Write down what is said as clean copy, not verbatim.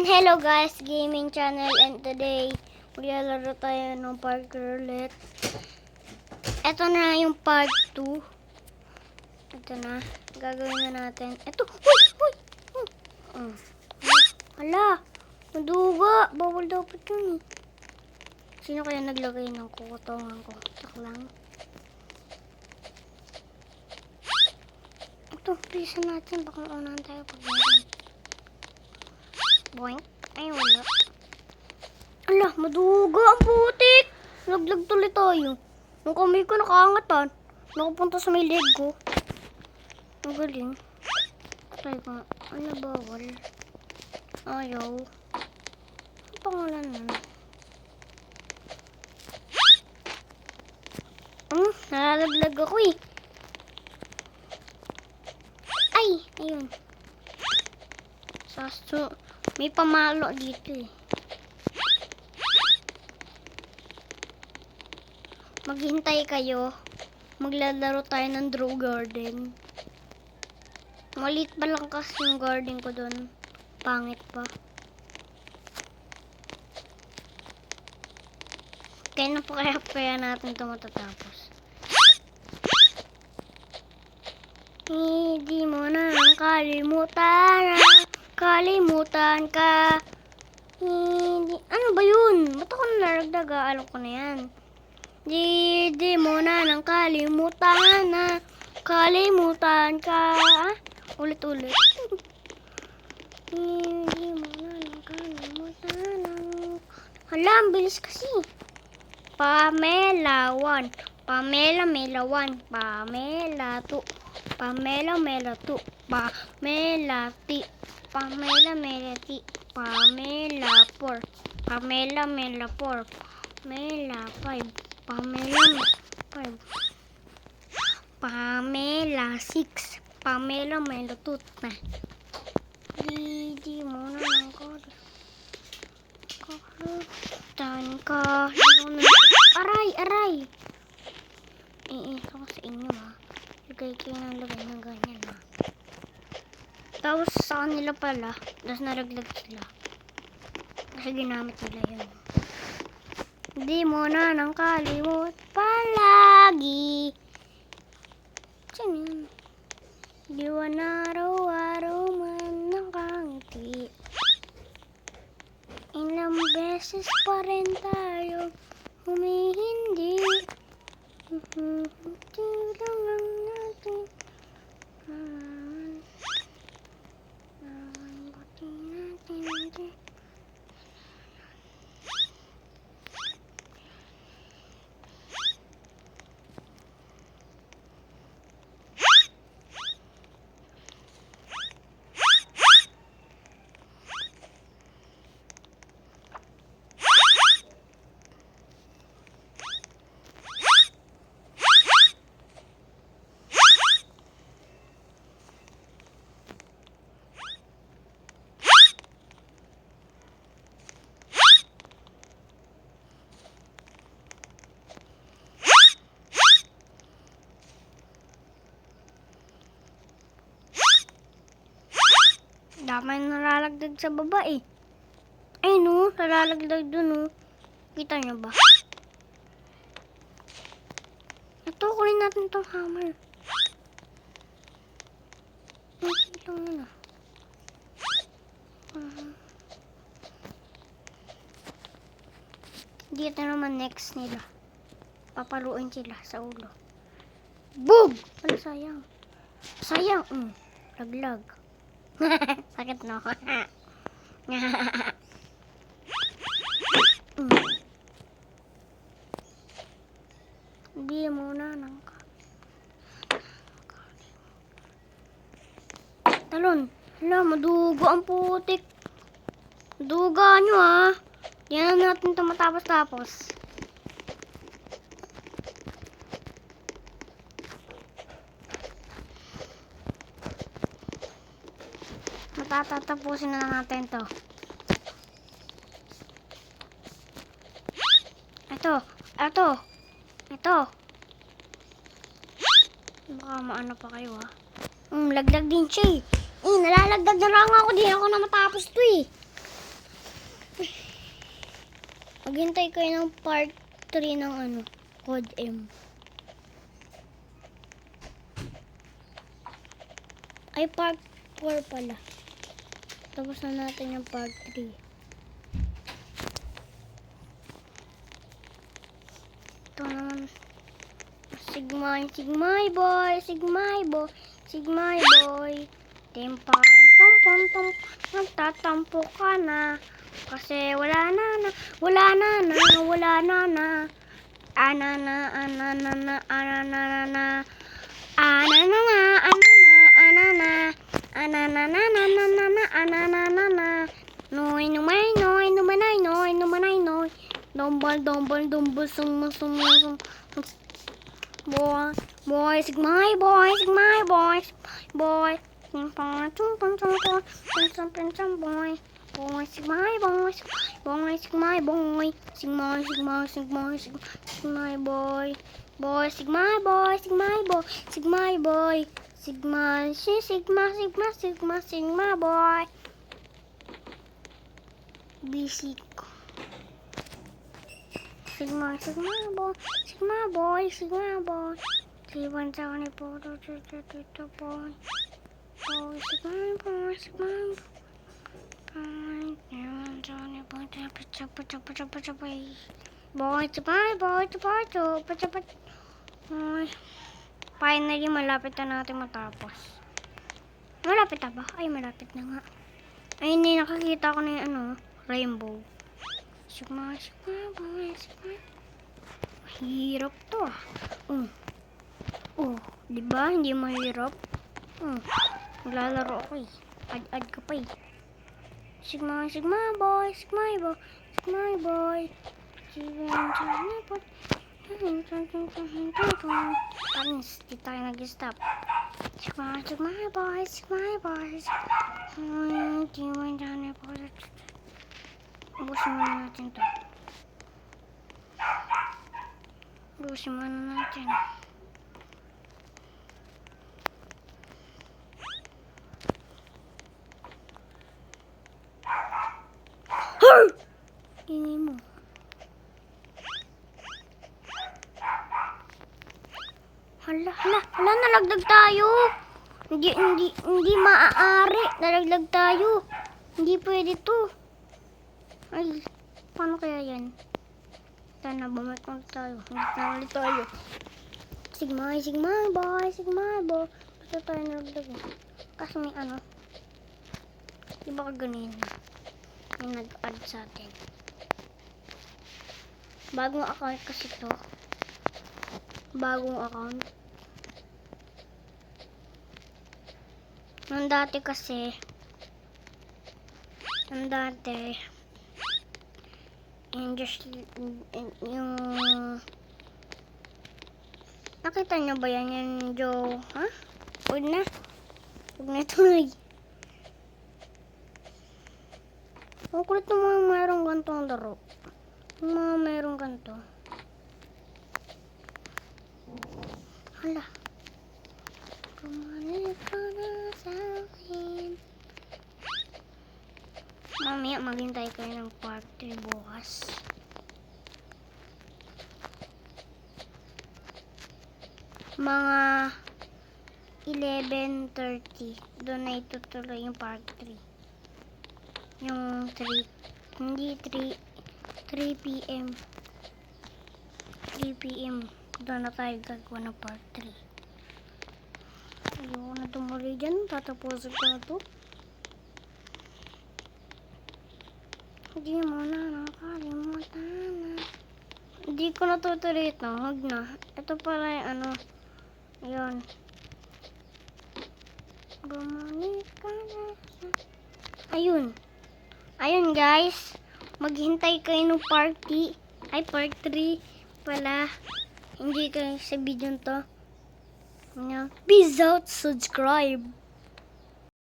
And hello guys, gaming channel, and today maglalaro tayo ng Parker ulit. Ito na yung part 2. Ito na, gagawin na natin. Ito, huy! Hala, maduga, bawal dapat yun. Sino kaya naglagay ng kukutongan ko? Sak lang. Ito, prisa natin, baka maunahan tayo pag gano'n. Boink. Ay, wala. Ala, maduga ang putik. Laglag tuloy tayo. Yung kamay ko nakaangatan. Nakapunta sa may leg ko. Ang galing. Try ko nga. Ano, bawal. Ayaw. Ang pangalan nun? Nalalaglag ako eh. Ay, ayun. Saso. May pamalo dito eh. Maghintay kayo. Maglalaro tayo ng Draw Garden. Maliit pa lang kasi yung garden ko doon. Pangit pa. Kaya po kaya natin ito matatapos. Hindi mo na kalimutan. Kalimutan ka. Hindi. Ano ba yun? Ba't ako naragdag? Alam ko na yan. Hindi mo na nang kalimutan na. Kalimutan ka. Ulit-ulit. Hindi mo na nang kalimutan na. Hala, ang bilis kasi. Pamela 1. Pamela Mela 1. Pamela 2. Pamela Mela 2. Pamela T. Pamela Mela T. Pamela 4. Pamela Mela 4. Pamela 5. Pamela 5. Pamela 6. Pamela Mela 2. Hindi mo na lang ko. Kalimutan ka. Aray! Ito ko sa inyo ha. Lagay kayo ng ganyan ha. Tapos sa kanila pala, tapos naraglag sila. Kasi ginamit nila yun. Hindi mo na nang kalimut palagi. Saan yun? Diwan araw-araw man nakangiti. Ilang beses pa rin tayo humihindi. Tilang natin. Damay nalalagdag sa baba eh. Ay no, nalalagdag dun no. Kita nyo ba? Ito, kunin natin itong hammer. Ito na. Dito naman next nila. Papaluin sila sa ulo. Boom! Wala, sayang. Sayang. Laglag. Sakit no? Hindi mo na nang talon. Hala, madugo ang putik. Duga nyo ha. Yan natin ito matapos-tapos. Matatatapusin na natin to. Ito. Baka maano pa kayo ha. Lagdag din siya eh. Nalalagdag na lang ako. Di ako na matapos to eh. Maghintay kayo ng part 3 ng ano, Code M. Ay, part 4 pala. Tapos na natin yung part 3. Ito naman. Sigmay boy. Timpay, tum, nagtatampo ka na. Kasi wala na. Noy, numanay, noy. Dombal, sum. Boy, sigmay, boy. Boy, boy, sigmay, boy. Boy, sigmay, boy. Sigma, boy. Bisik. Sigma, boy. Sigma, boy. Siwan sa ni po, boy. Boy, sigma, boy. Boy, finally, malapit na natin matapos. Malapit na ba? Ay, malapit na nga. Ay, hindi nakakita ko na yung ano, rainbow. Sigma, boy. Hirap to ah. Diba? Hindi mahirap. Maglalaro ako eh. Ad ka pa eh. Sigma, boy. Panis, di tayo nag-stop. Sigma, boy. Ubusin muna natin to. Ingay mo. Hala, nalagdag tayo. Hindi maaari. Nalaglag tayo. Hindi pwede to. Ay, paano kaya yan? Sana bumalik ulit tayo. Ulit tayo. Sigma, boy. Basta tayo nalagdag. Kasi may ano. Di ba kaganin? Yung nag-add sa atin. Bagong account kasi to. Bagong account. Nung dati yung nakita niyo ba yan yung Joe? Ha? Huwag na tuloy. Ang kulit ng mga mayroong gantong laro. Yung mga mayroong ganto. Hala. Kumalik ka na sa akin. Mamaya maghintay kayo ng part 3 bukas. Mga 11:30. Doon na itutuloy yung part 3. Yung 3 p.m. 3 p.m. Doon na tayo gagawa ng part 3. Ayoko na tumuli dyan. Tatapusin ko na to. Hindi mo na nakalimutan na. Hindi ko natutuloy ito. Huwag na. Ito pala yung ano. Ayun. Bumalik ka na. Ayun guys. Maghintay kayo ng part 3 pala. Hindi kayo sa video to. Peace out. Subscribe.